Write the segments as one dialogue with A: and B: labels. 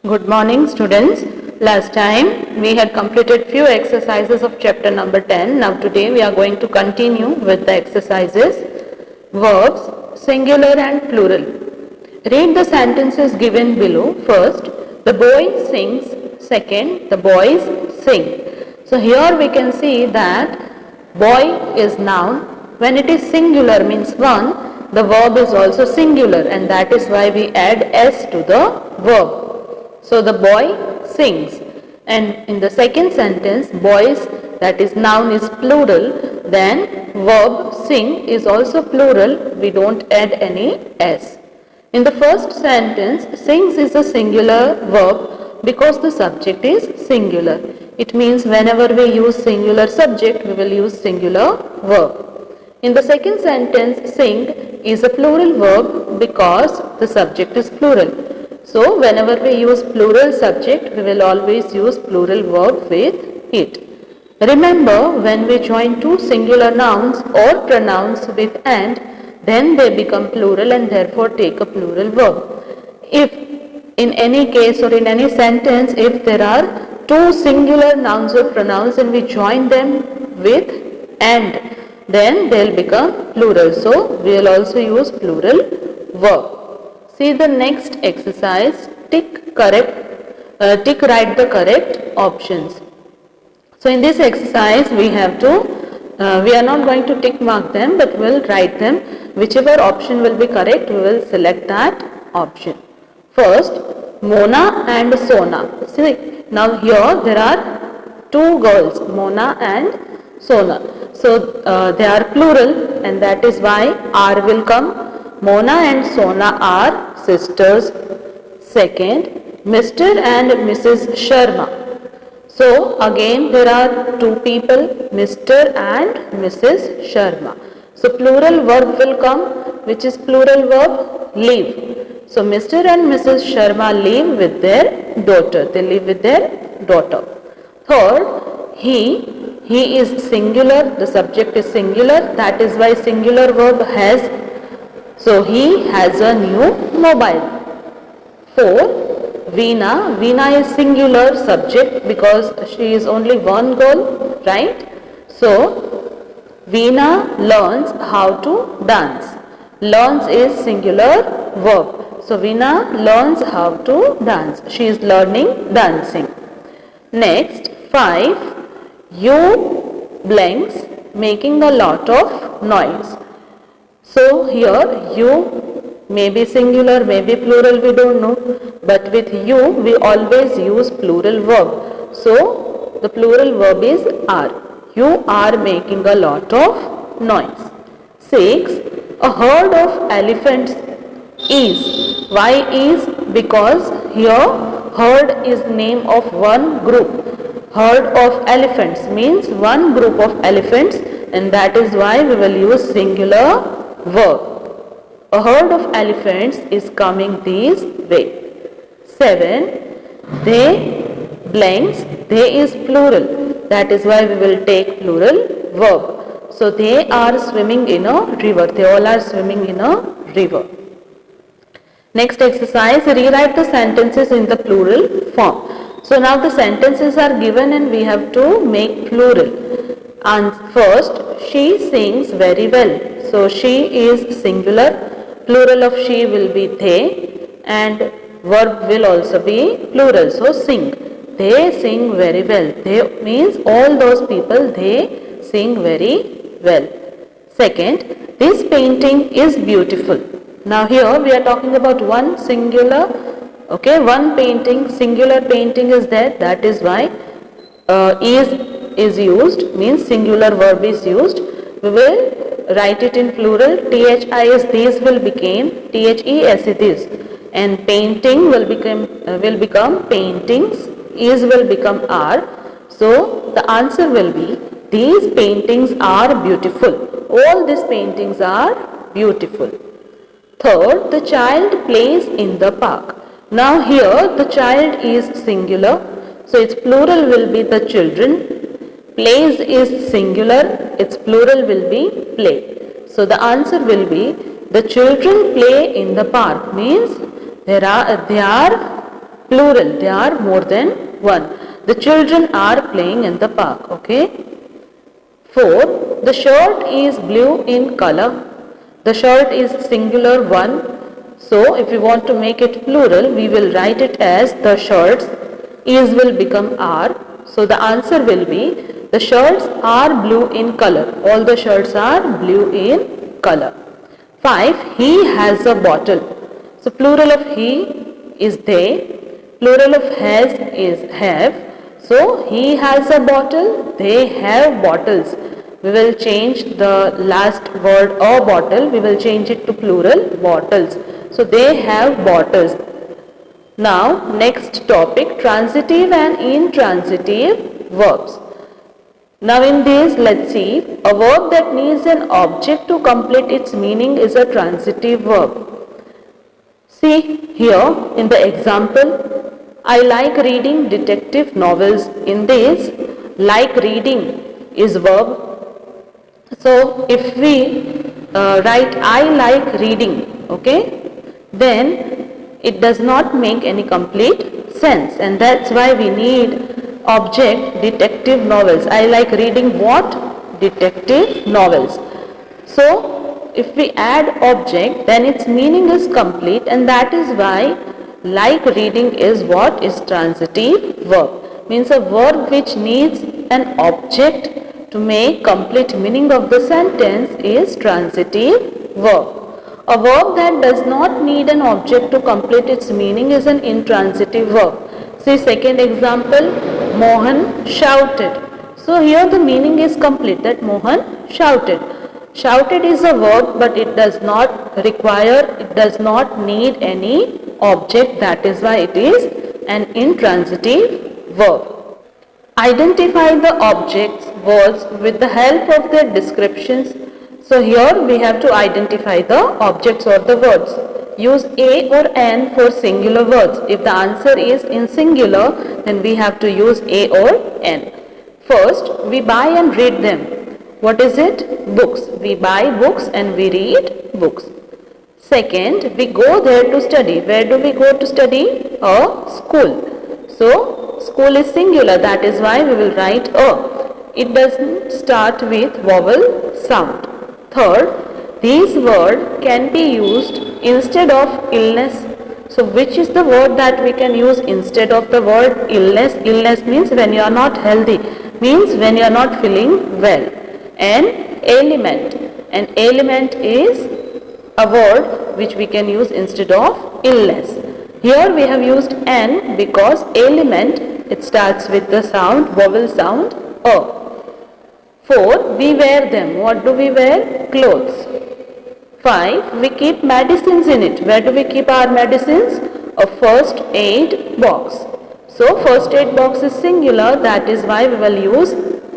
A: Good morning, students. Last time we had completed few exercises of chapter number 10. Now today we are going to continue with the exercises. Verbs, singular and plural. Read the sentences given below. First, the boy sings. Second, the boys sing. So here we can see that boy is noun. When it is singular means one, the verb is also singular, and that is why we add s to the verb. So the boy sings, and in the second sentence boys, that is noun, is plural, then verb sing is also plural, we don't add any s. In the first sentence, sings is a singular verb because the subject is singular. It means whenever we use singular subject, we will use singular verb. In the second sentence, sing is a plural verb because the subject is plural. So whenever we use plural subject, we will always use plural verb with it. Remember, when we join two singular nouns or pronouns with and, then they become plural and therefore take a plural verb. If in any case or in any sentence, if there are two singular nouns or pronouns and we join them with and, then they will become plural. So we will also use plural verb. See the next exercise, tick write the correct options. So in this exercise we have to, we are not going to tick mark them, but we will write them. Whichever option will be correct, we will select that option. First, Mona and Sona. See, now here there are two girls, Mona and Sona. So they are plural, and that is why R will come. Mona and Sona are sisters. Second, Mr. and Mrs. Sharma. So again there are two people, Mr. and Mrs. Sharma. So plural verb will come, which is plural verb, live. So Mr. and Mrs. Sharma live with their daughter. They live with their daughter. Third, he is singular, the subject is singular, that is why singular verb has. So he has a new mobile. 4. Veena is singular subject because she is only one girl, right? So Veena learns how to dance. Learns is singular verb. So Veena learns how to dance. She is learning dancing. Next, 5. You blanks making a lot of noise. So here you may be singular, may be plural, we don't know, but with you we always use plural verb. So the plural verb is are. You are making a lot of noise. 6. A herd of elephants is. Why is? Because here herd is name of one group. Herd of elephants means one group of elephants, and that is why we will use singular verb. A herd of elephants is coming this way. 7. They blanks, they is plural. That is why we will take plural verb. So they are swimming in a river. They all are swimming in a river. Next exercise, rewrite the sentences in the plural form. So now the sentences are given and we have to make plural. And first, she sings very well. So she is singular, plural of she will be they, and verb will also be plural. So sing. They sing very well. They means all those people, they sing very well. Second, this painting is beautiful. Now here we are talking about one singular, okay, one painting, singular painting is there. That is why is used, means singular verb is used. We will write it in plural. This, these will become this, this, and painting will become paintings. Is will become are. So the answer will be these paintings are beautiful. All these paintings are beautiful. Third, the child plays in the park. Now here the child is singular, so its plural will be the children. Plays is singular, its plural will be play. So the answer will be the children play in the park, means they are Plural, they are more than one. The children are playing in the park. Okay. 4. The shirt is blue in color. The shirt is singular one. So if we want to make it plural, we will write it as the shirts. Is will become are. So the answer will be the shirts are blue in color. All the shirts are blue in color. 5. He has a bottle. So plural of he is they. Plural of has is have. So he has a bottle, they have bottles. We will change the last word or bottle, we will change it to plural bottles. So they have bottles. Now next topic, transitive and intransitive verbs. Now in this, let's see, a verb that needs an object to complete its meaning is a transitive verb. See here in the example, I like reading detective novels. In this, like reading is verb. So if we write I like reading, okay, then it does not make any complete sense, and that's why we need object detective novels. I like reading what? Detective novels. So if we add object, then its meaning is complete, and that is why like reading is what? Is transitive verb. Means a verb which needs an object to make complete meaning of the sentence is transitive verb. A verb that does not need an object to complete its meaning is an intransitive verb. See second example, Mohan shouted. So here the meaning is complete, that Mohan shouted. Shouted is a verb, but it does not require, it does not need any object, that is why it is an intransitive verb. Identify the objects, words with the help of their descriptions. So here we have to identify the objects or the words. Use a or an for singular words. If the answer is in singular, then we have to use a or an. First, we buy and read them. What is it? Books. We buy books and we read books. Second, we go there to study. Where do we go to study? A school. So, school is singular. That is why we will write a. It doesn't start with vowel sound. Third, these words can be used instead of illness. So, which is the word that we can use instead of the word illness? Illness means when you are not healthy. Means when you are not feeling well. An ailment. An ailment is a word which we can use instead of illness. Here we have used an because ailment, it starts with the sound, vowel sound a. 4. We wear them. What do we wear? Clothes. 5. We keep medicines in it. Where do we keep our medicines? A first aid box. So first aid box is singular, that is why we will use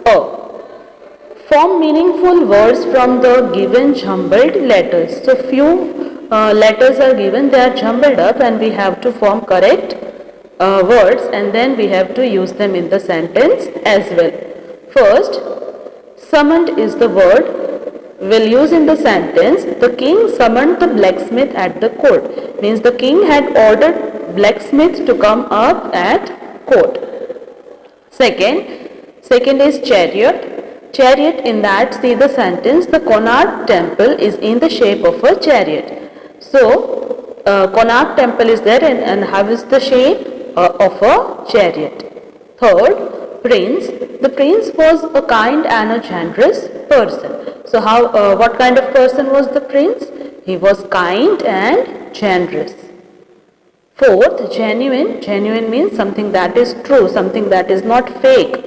A: a. Form meaningful words from the given jumbled letters. So few letters are given, they are jumbled up and we have to form correct words and then we have to use them in the sentence as well. First, summoned is the word we'll use in the sentence. The king summoned the blacksmith at the court. Means the king had ordered blacksmith to come up at court. Second is chariot. Chariot, in that, see the sentence, the Konark temple is in the shape of a chariot. So, Konark temple is there and how is the shape of a chariot. Third, prince. The prince was a kind and a generous person. So, what kind of person was the prince? He was kind and generous. Fourth, genuine. Genuine means something that is true, something that is not fake.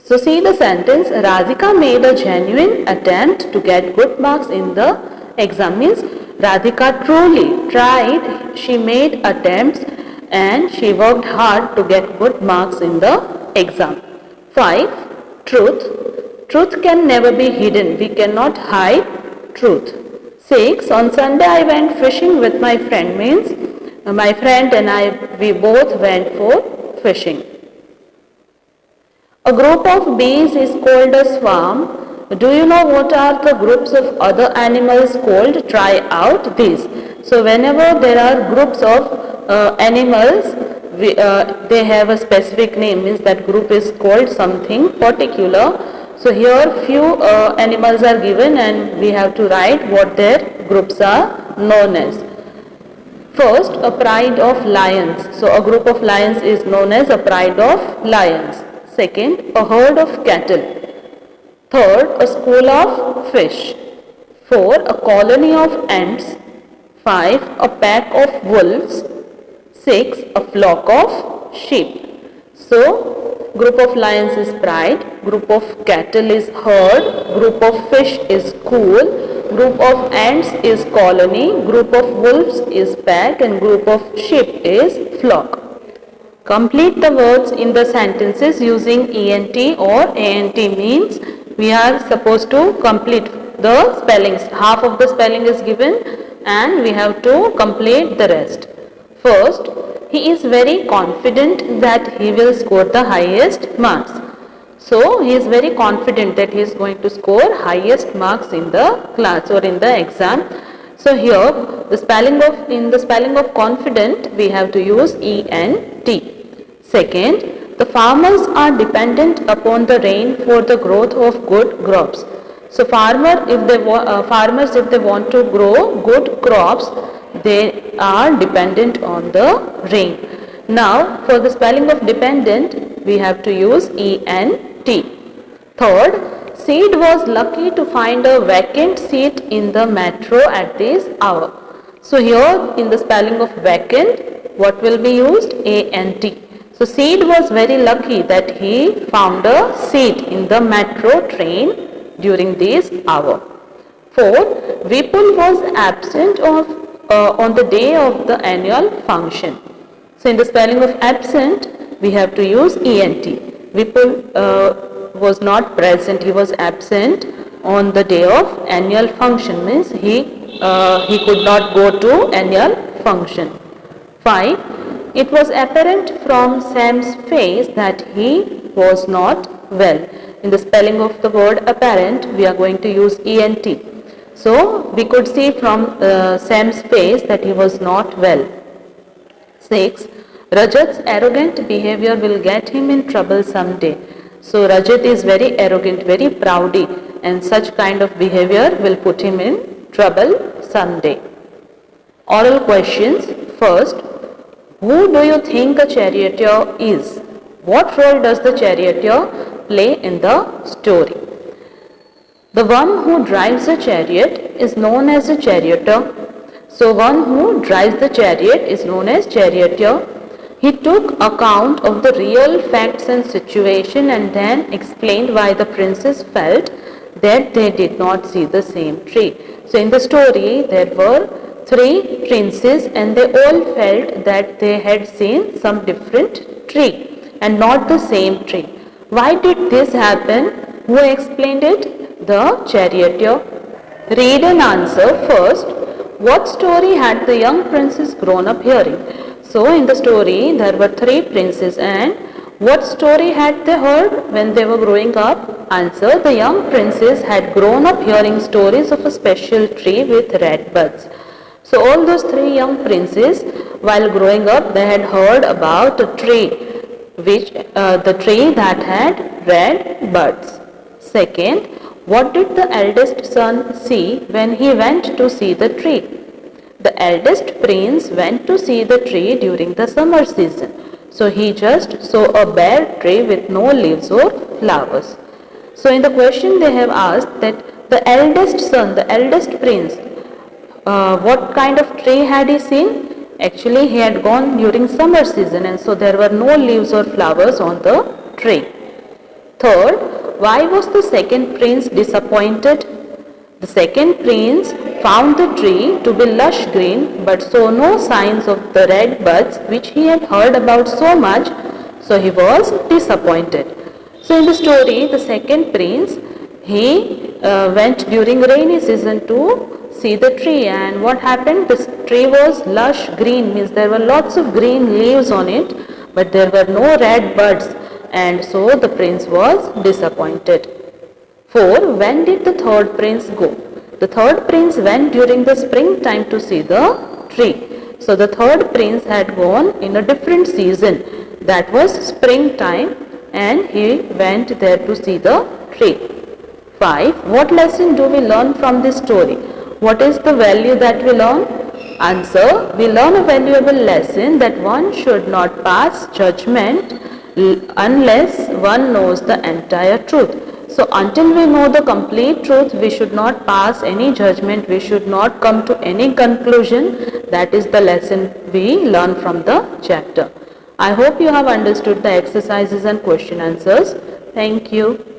A: So see the sentence, Radhika made a genuine attempt to get good marks in the exam. Means Radhika truly tried, she made attempts and she worked hard to get good marks in the exam. 5. Truth. Truth can never be hidden. We cannot hide truth. 6. On Sunday I went fishing with my friend. Means my friend and we both went for fishing. A group of bees is called a swarm. Do you know what are the groups of other animals called? Try out these. So whenever there are groups of animals, they have a specific name, means that group is called something particular. So here few animals are given and we have to write what their groups are known as. First, a pride of lions. So a group of lions is known as a pride of lions. Second, a herd of cattle. Third, a school of fish. 4, a colony of ants. 5, a pack of wolves. 6, a flock of sheep. So, group of lions is pride, group of cattle is herd, group of fish is school, group of ants is colony, group of wolves is pack, and group of sheep is flock. Complete the words in the sentences using ENT or ANT, means we are supposed to complete the spellings. Half of the spelling is given and we have to complete the rest. First, he is very confident that he will score the highest marks. So, he is very confident that he is going to score highest marks in the class or in the exam. So, here in the spelling of confident we have to use ENT. Second, the farmers are dependent upon the rain for the growth of good crops. So, farmers if they want to grow good crops, they are dependent on the rain. Now, for the spelling of dependent, we have to use ENT. Third, Sid was lucky to find a vacant seat in the metro at this hour. So, here in the spelling of vacant, what will be used? ANT. So, Sid was very lucky that he found a seat in the metro train during this hour. Fourth, Vipul was absent on the day of the annual function. So, in the spelling of absent, we have to use ENT. Vipul was not present, he was absent on the day of annual function, means he could not go to annual function. 5. It was apparent from Sam's face that he was not well. In the spelling of the word apparent, we are going to use ENT. So, we could see from Sam's face that he was not well. 6. Rajat's arrogant behavior will get him in trouble someday. So, Rajat is very arrogant, very proudy, and such kind of behavior will put him in trouble someday. Oral questions. First, who do you think a charioteer is? What role does the charioteer play in the story? The one who drives a chariot is known as a charioteer. So, one who drives the chariot is known as charioteer. He took account of the real facts and situation and then explained why the princes felt that they did not see the same tree. So, in the story, there were 3 princes and they all felt that they had seen some different tree and not the same tree. Why did this happen? Who explained it? The charioteer. Read and answer. First, what story had the young princes grown up hearing? So, in the story, there were 3 princes and what story had they heard when they were growing up? Answer, the young princes had grown up hearing stories of a special tree with red buds. So, all those 3 young princes, while growing up, they had heard about a tree, the tree that had red buds. Second, what did the eldest son see when he went to see the tree? The eldest prince went to see the tree during the summer season. So, he just saw a bare tree with no leaves or flowers. So, in the question they have asked that the eldest son, the eldest prince, what kind of tree had he seen? Actually, he had gone during summer season and so there were no leaves or flowers on the tree. Third, why was the second prince disappointed? The second prince found the tree to be lush green but saw no signs of the red buds which he had heard about so much, so he was disappointed. So, in the story, the second prince, he went during rainy season to see the tree and what happened? The tree was lush green, means there were lots of green leaves on it but there were no red buds and so the prince was disappointed. 4. When did the third prince go? The third prince went during the springtime to see the tree. So the third prince had gone in a different season, that was springtime, and he went there to see the tree. 5. What lesson do we learn from this story? What is the value that we learn? Answer. We learn a valuable lesson that one should not pass judgment unless one knows the entire truth. So until we know the complete truth, we should not pass any judgment, we should not come to any conclusion. That is the lesson we learn from the chapter. I hope you have understood the exercises and question answers. Thank you.